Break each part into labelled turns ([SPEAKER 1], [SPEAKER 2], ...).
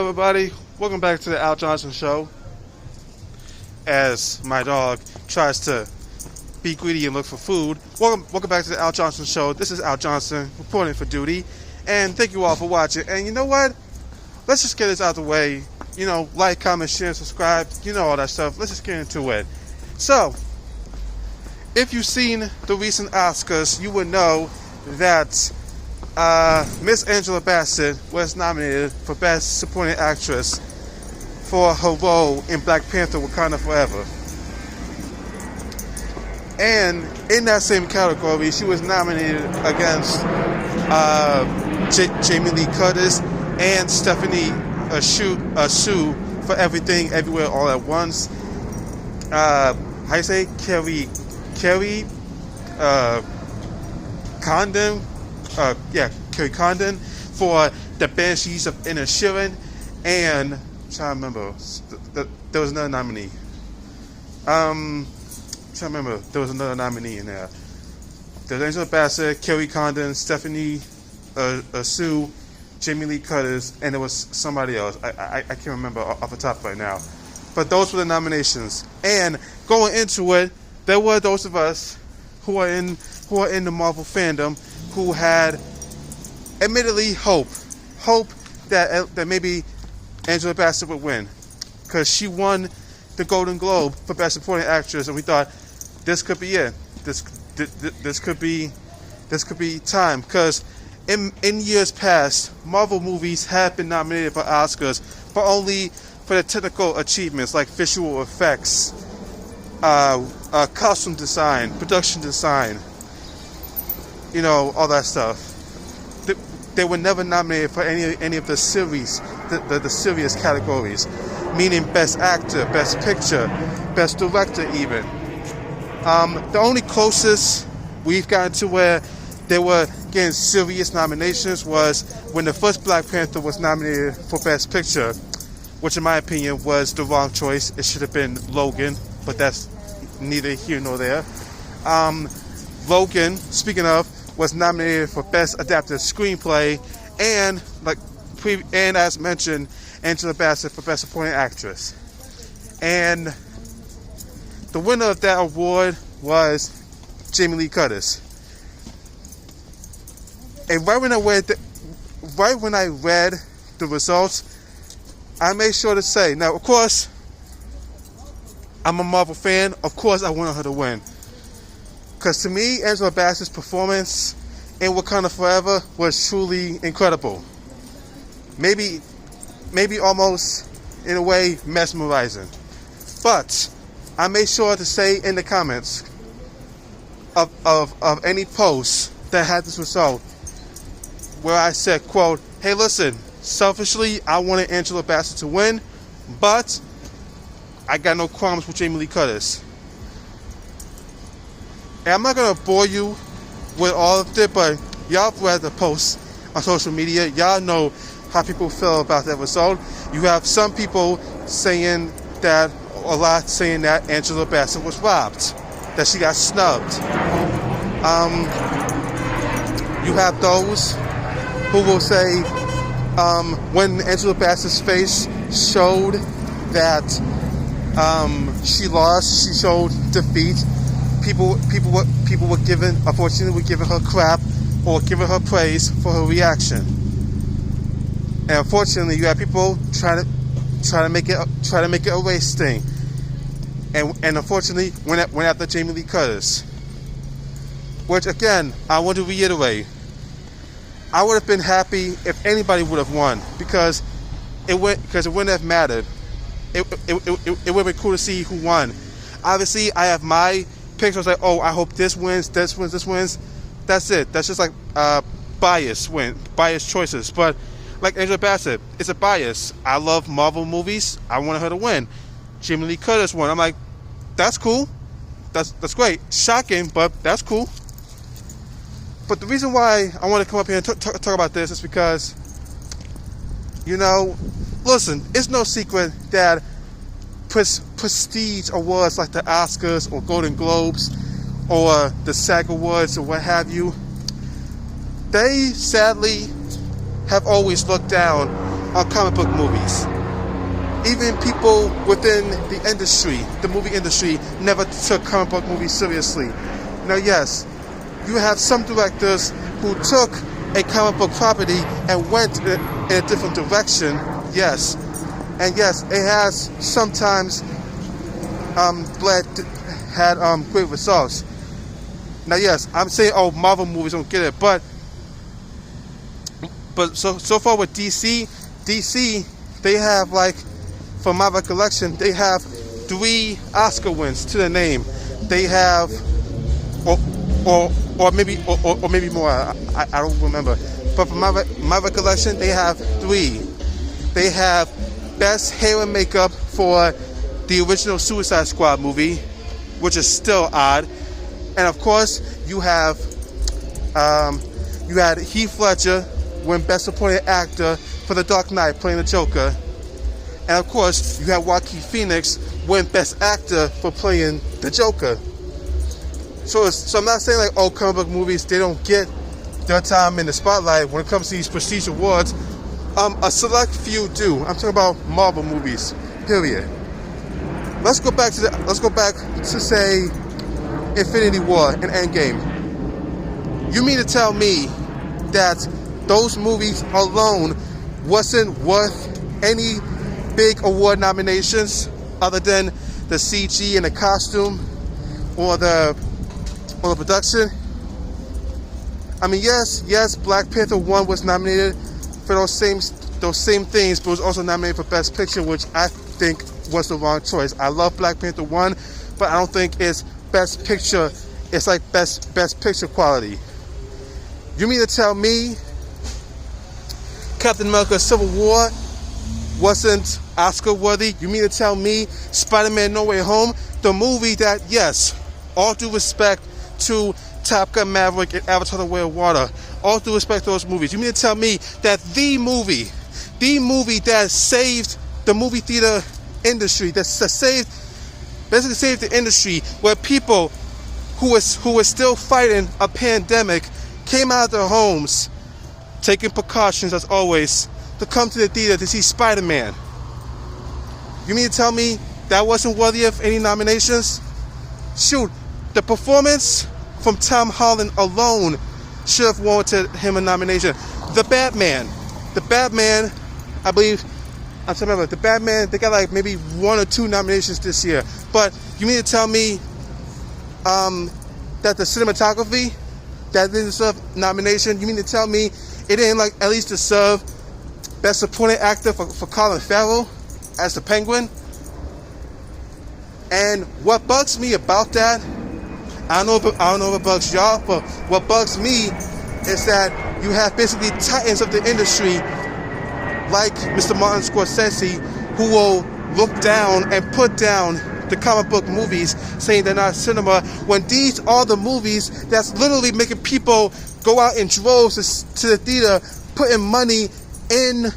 [SPEAKER 1] everybody? Welcome back to the Al Johnson Show. As my dog tries to be greedy and look for food. Welcome back to the Al Johnson Show. This is Al Johnson reporting for duty. And thank you all for watching. And you know what? Let's just get this out of the way. You know, like, comment, share, subscribe. You know all that stuff. Let's just get into it. So, if you've seen the recent Oscars, you would know that Miss Angela Bassett was nominated for Best Supporting Actress for her role in Black Panther: Wakanda Forever. And in that same category, she was nominated against Jamie Lee Curtis and Stephanie Sue for Everything, Everywhere, All at Once. How you say? Carrie Condon. Carrie Condon for The Banshees of Inisherin, and I'm trying to remember, there was another nominee. Trying to remember, there was another nominee in there. There's Angela Bassett, Carrie Condon, Stephanie Sue, Jamie Lee Curtis, and there was somebody else. I can't remember off the top right now. But those were the nominations. And going into it, there were those of us who are in the Marvel fandom who had admittedly hope that maybe Angela Bassett would win, because she won the Golden Globe for Best Supporting Actress, and we thought this could be it. This could be time, because in years past, Marvel movies have been nominated for Oscars, but only for the technical achievements like visual effects, costume design, production design, you know, all that stuff. They were never nominated for any of the series, the serious categories, meaning Best Actor, Best Picture, Best Director even. The only closest we've gotten to where they were getting serious nominations was when the first Black Panther was nominated for Best Picture, which in my opinion was the wrong choice. It should have been Logan, but that's neither here nor there. Logan, speaking of, was nominated for Best Adapted Screenplay, and as mentioned, Angela Bassett for Best Supporting Actress. And the winner of that award was Jamie Lee Curtis. And right when I read the results, I made sure to say, now of course, I'm a Marvel fan. Of course, I wanted her to win. Because to me, Angela Bassett's performance in Wakanda Forever was truly incredible. Maybe almost, in a way, mesmerizing. But I made sure to say in the comments of any post that had this result, where I said, quote, hey listen, selfishly, I wanted Angela Bassett to win, but I got no qualms with Jamie Lee Curtis. And I'm not going to bore you with all of it, but y'all read the posts on social media. Y'all know how people feel about that result. You have some people saying that, a lot saying that Angela Bassett was robbed, that she got snubbed. You have those who will say when Angela Bassett's face showed that she lost, she showed defeat, people were giving her crap or giving her praise for her reaction. And unfortunately, you have people trying to make it a race thing. And unfortunately, went after Jamie Lee Curtis. Which again, I want to reiterate, I would have been happy if anybody would have won, because it wouldn't have mattered. It would have been cool to see who won. Obviously, I have my picks. I was like, oh, I hope this wins, this wins. That's it. That's just like bias choices. But like Angela Bassett, it's a bias. I love Marvel movies. I wanted her to win. Jamie Lee Curtis won. I'm like, that's cool. That's great. Shocking, but that's cool. But the reason why I want to come up here and talk about this is because, you know, listen, it's no secret that prestige awards like the Oscars or Golden Globes or the SAG Awards or what have you, they sadly have always looked down on comic book movies. Even people within the industry, the movie industry, never took comic book movies seriously. Now, yes, you have some directors who took a comic book property and went in a different direction, yes. And yes, it has sometimes had great results. Now, yes, I'm saying, oh, Marvel movies don't get it, but so far with DC, they have, like, from my recollection, they have 3 Oscar wins to their name. They have, or maybe more. I don't remember. But from my recollection, they have 3. They have Best Hair and Makeup for the original Suicide Squad movie, which is still odd. And of course, you had Heath Ledger win Best Supporting Actor for The Dark Knight, playing the Joker. And of course, you had Joaquin Phoenix win Best Actor for playing the Joker. So I'm not saying, like, oh, comic book movies, they don't get their time in the spotlight when it comes to these prestige awards. A select few do. I'm talking about Marvel movies, period. Let's go back to say Infinity War and Endgame. You mean to tell me that those movies alone wasn't worth any big award nominations other than the CG and the costume or the production? I mean, yes, Black Panther 1 was nominated for those same things, but was also nominated for Best Picture, which I think was the wrong choice. I love Black Panther 1, but I don't think it's Best Picture. It's like best picture quality. You mean to tell me Captain America Civil War wasn't Oscar worthy? You mean to tell me Spider-Man No Way Home, the movie that, yes, all due respect to Top Gun Maverick and Avatar: The Way of Water, all due respect to those movies, you mean to tell me that the movie that saved the movie theater industry, that basically saved the industry, where people who were still fighting a pandemic came out of their homes, taking precautions as always, to come to the theater to see Spider-Man? You mean to tell me that wasn't worthy of any nominations? Shoot, the performance from Tom Holland alone should have warranted him a nomination. The Batman, I believe, I'm trying to remember, the Batman, they got like maybe 1 or 2 nominations this year. But you mean to tell me that the cinematography, that didn't deserve nomination? You mean to tell me it didn't, like, at least deserve Best Supporting Actor for Colin Farrell as the Penguin? And what bugs me about that, I don't know if it bugs y'all, but what bugs me is that you have basically titans of the industry like Mr. Martin Scorsese, who will look down and put down the comic book movies, saying they're not cinema, when these are the movies that's literally making people go out in droves to the theater, putting money in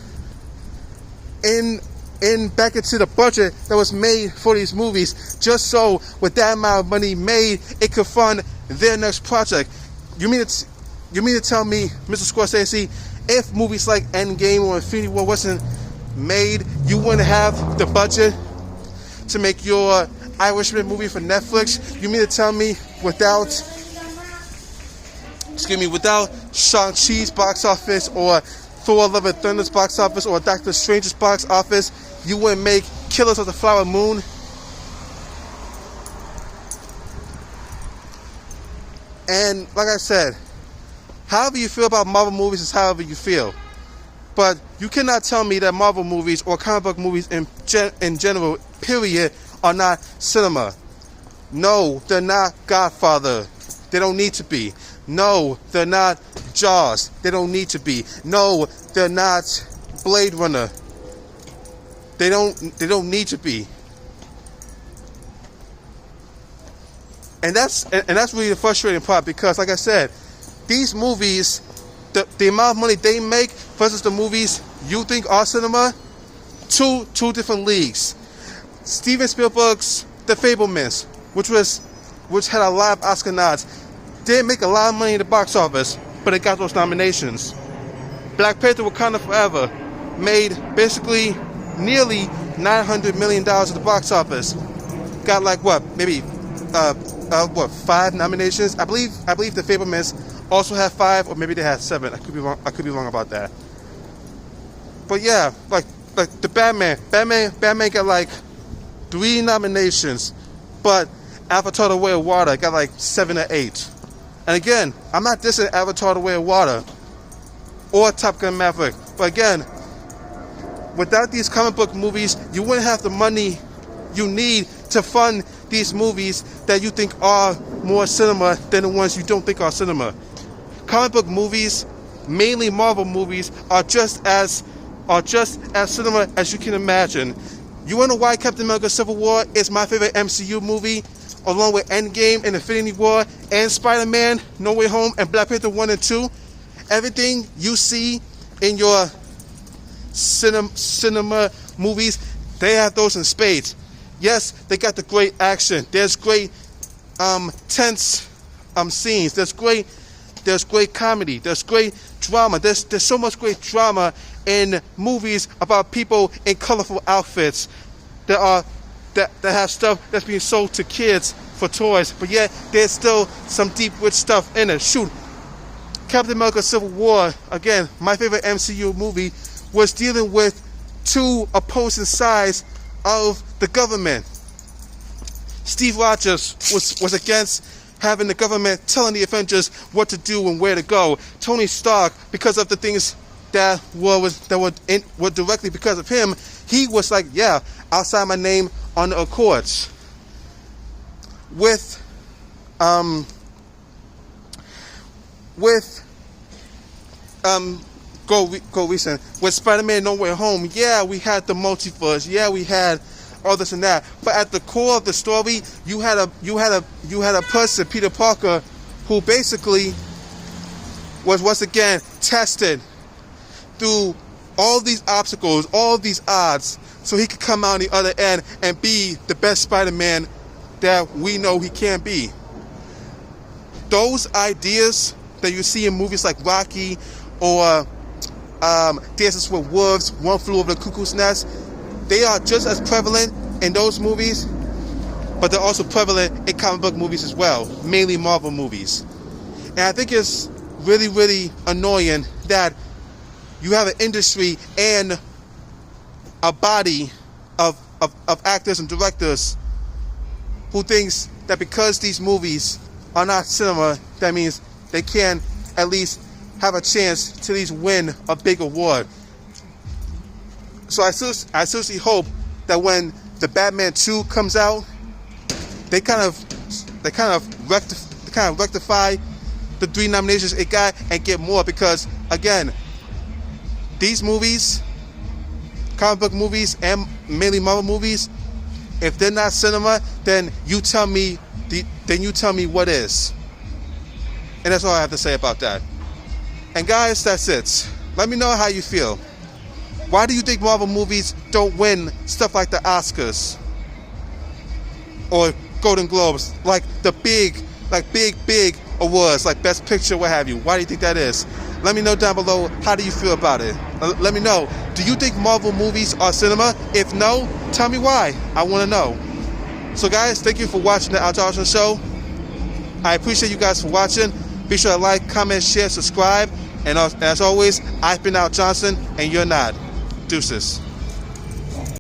[SPEAKER 1] back into the budget that was made for these movies, just so with that amount of money made, it could fund their next project. You mean to tell me, Mr. Scorsese, if movies like Endgame or Infinity War wasn't made, you wouldn't have the budget to make your Irishman movie for Netflix? You mean to tell me without Shang-Chi's box office, or Thor: Love and Thunder's box office, or Doctor Strange's box office, you wouldn't make Killers of the Flower Moon? And like I said, however you feel about Marvel movies is however you feel. But you cannot tell me that Marvel movies or comic book movies in general, period, are not cinema. No, they're not Godfather. They don't need to be. No, they're not Jaws. They don't need to be. No, they're not Blade Runner. They don't need to be. And that's really the frustrating part, because like I said, these movies, the amount of money they make versus the movies you think are cinema, two different leagues. Steven Spielberg's The Fabelmans, which had a lot of Oscar nods, didn't make a lot of money in the box office, but it got those nominations. Black Panther: Wakanda Forever made basically nearly $900 million at the box office. Got like what, maybe 5 nominations. I believe The Fabelmans also had 5, or maybe they had 7. I could be wrong about that. But yeah, like the Batman got like 3 nominations, but Avatar: The Way of Water got like 7 or 8. And again, I'm not dissing Avatar: The Way of Water or Top Gun Maverick, but again, without these comic book movies, you wouldn't have the money you need to fund these movies that you think are more cinema than the ones you don't think are cinema. Comic book movies, mainly Marvel movies, are just as cinema as you can imagine. You wanna know why Captain America: Civil War is my favorite MCU movie, along with Endgame and Infinity War and Spider-Man: No Way Home and Black Panther 1 and 2? Everything you see in your cinema movies, they have those in spades. Yes, they got the great action. There's great tense scenes. There's great comedy. There's great drama. There's so much great drama in movies about people in colorful outfits that have stuff that's being sold to kids for toys. But yet there's still some deep, rich stuff in it. Shoot, Captain America: Civil War, again, my favorite MCU movie, was dealing with 2 opposing sides of the government. Steve Rogers was against having the government telling the Avengers what to do and where to go. Tony Stark, because of the things that were directly because of him, he was like, yeah, I'll sign my name on the Accords. With Spider-Man: No Way Home, yeah, we had the multiverse, yeah, we had all this and that, but at the core of the story, you had a person, Peter Parker, who basically was once again tested through all these obstacles, all these odds, so he could come out on the other end and be the best Spider-Man that we know he can be. Those ideas that you see in movies like Rocky or Dances with Wolves, One Flew Over the Cuckoo's Nest, they are just as prevalent in those movies, but they're also prevalent in comic book movies as well, mainly Marvel movies. And I think it's really, really annoying that you have an industry and a body of actors and directors who thinks that because these movies are not cinema, that means they can at least have a chance to at least win a big award. So I seriously hope that when the Batman 2 comes out, they kind of rectify the 3 nominations it got and get more, because again, these movies, comic book movies and mainly Marvel movies, if they're not cinema, then you tell me what is. And that's all I have to say about that. And guys, that's it. Let me know how you feel. Why do you think Marvel movies don't win stuff like the Oscars or Golden Globes, like the big awards, like Best Picture, what have you? Why do you think that is? Let me know down below, how do you feel about it? Let me know, do you think Marvel movies are cinema? If no, tell me why. I want to know. So guys, thank you for watching the Al Johnson Show. I appreciate you guys for watching. Be sure to like, comment, share, subscribe. And as always, I've been Al Johnson, and you're not. Deuces.